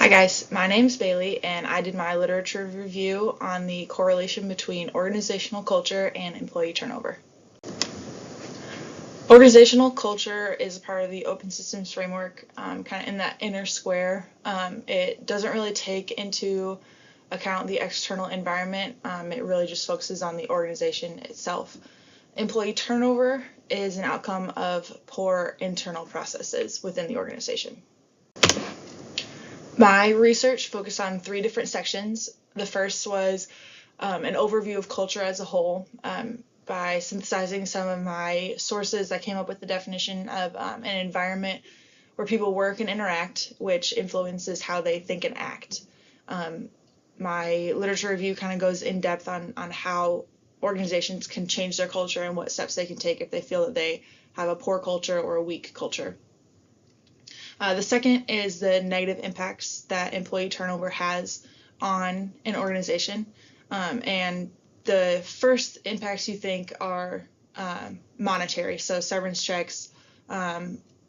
guys, my name's Bailey and I did my literature review on the correlation between organizational culture and employee turnover. Organizational culture is a part of the open systems framework, kind of in that inner square. It doesn't really take into account the external environment. It really just focuses on the organization itself. Employee turnover is an outcome of poor internal processes within the organization. My research focused on 3 different sections. The first was an overview of culture as a whole. By synthesizing some of my sources, I came up with the definition of an environment where people work and interact, which influences how they think and act. My literature review kind of goes in depth on how organizations can change their culture and what steps they can take if they feel that they have a poor culture or a weak culture. The second is the negative impacts that employee turnover has on an organization. And the first impacts you think are monetary, so severance checks,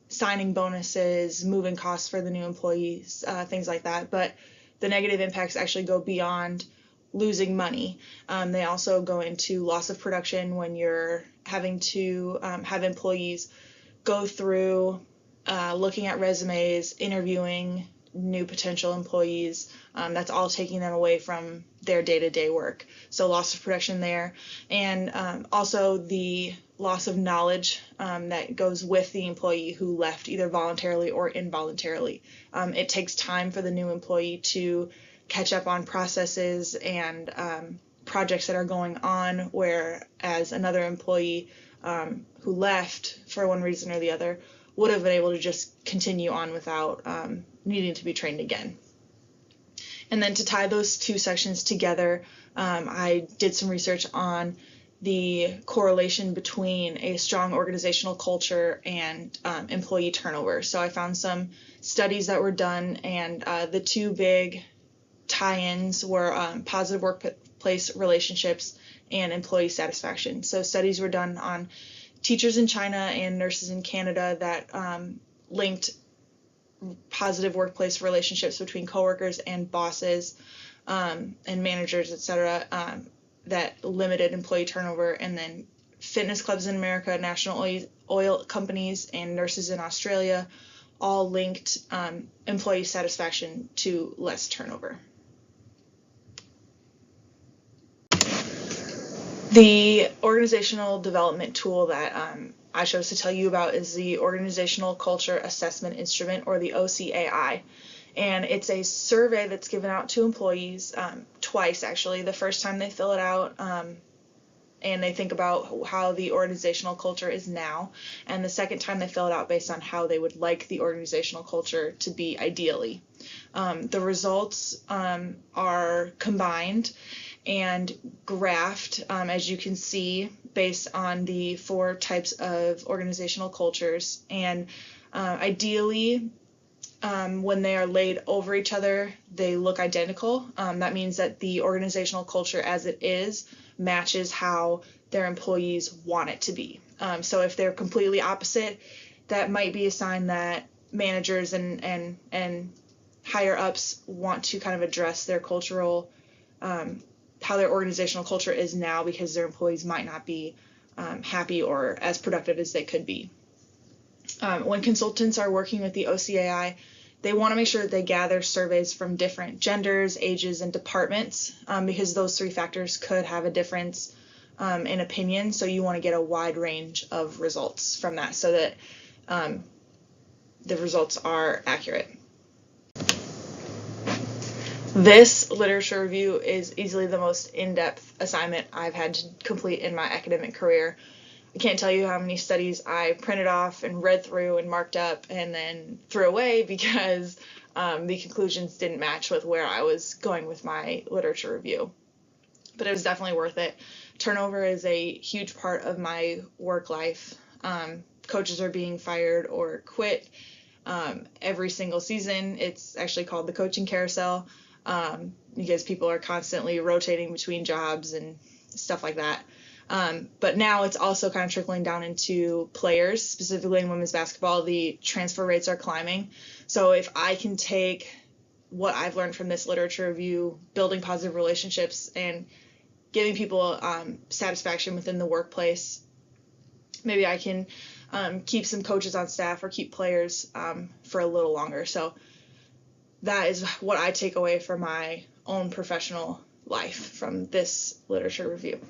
signing bonuses, moving costs for the new employees, things like that. But the negative impacts actually go beyond losing money. They also go into loss of production when you're having to have employees go through looking at resumes, interviewing new potential employees. That's all taking them away from their day-to-day work. So loss of production there, and also the loss of knowledge that goes with the employee who left either voluntarily or involuntarily. It takes time for the new employee to catch up on processes and projects that are going on, whereas another employee who left for one reason or the other would have been able to just continue on without needing to be trained again. And then to tie those 2 sections together, I did some research on the correlation between a strong organizational culture and employee turnover. So I found some studies that were done, and the 2 big tie-ins were positive workplace relationships and employee satisfaction. So studies were done on teachers in China and nurses in Canada that linked positive workplace relationships between coworkers and bosses and managers, etc., that limited employee turnover. And then fitness clubs in America, national oil companies, and nurses in Australia all linked employee satisfaction to less turnover. The organizational development tool that I chose to tell you about is the Organizational Culture Assessment Instrument, or the OCAI. And it's a survey that's given out to employees twice, actually. The first time they fill it out and they think about how the organizational culture is now, and the second time they fill it out based on how they would like the organizational culture to be ideally. The results are combined and graphed, as you can see, based on the 4 types of organizational cultures. And ideally, when they are laid over each other, they look identical. That means that the organizational culture as it is matches how their employees want it to be. So if they're completely opposite, that might be a sign that managers and higher ups want to kind of address their cultural how their organizational culture is now, because their employees might not be happy or as productive as they could be. When consultants are working with the OCAI, they want to make sure that they gather surveys from different genders, ages, and departments, because those 3 factors could have a difference in opinion. So you want to get a wide range of results from that so that the results are accurate. This literature review is easily the most in-depth assignment I've had to complete in my academic career. I can't tell you how many studies I printed off and read through and marked up and then threw away because the conclusions didn't match with where I was going with my literature review. But it was definitely worth it. Turnover is a huge part of my work life. Coaches are being fired or quit every single season. It's actually called the coaching carousel. Because people are constantly rotating between jobs and stuff like that. But now it's also kind of trickling down into players, specifically in women's basketball. The transfer rates are climbing. So if I can take what I've learned from this literature review, building positive relationships and giving people satisfaction within the workplace, maybe I can keep some coaches on staff or keep players for a little longer. So that is what I take away from my own professional life from this literature review.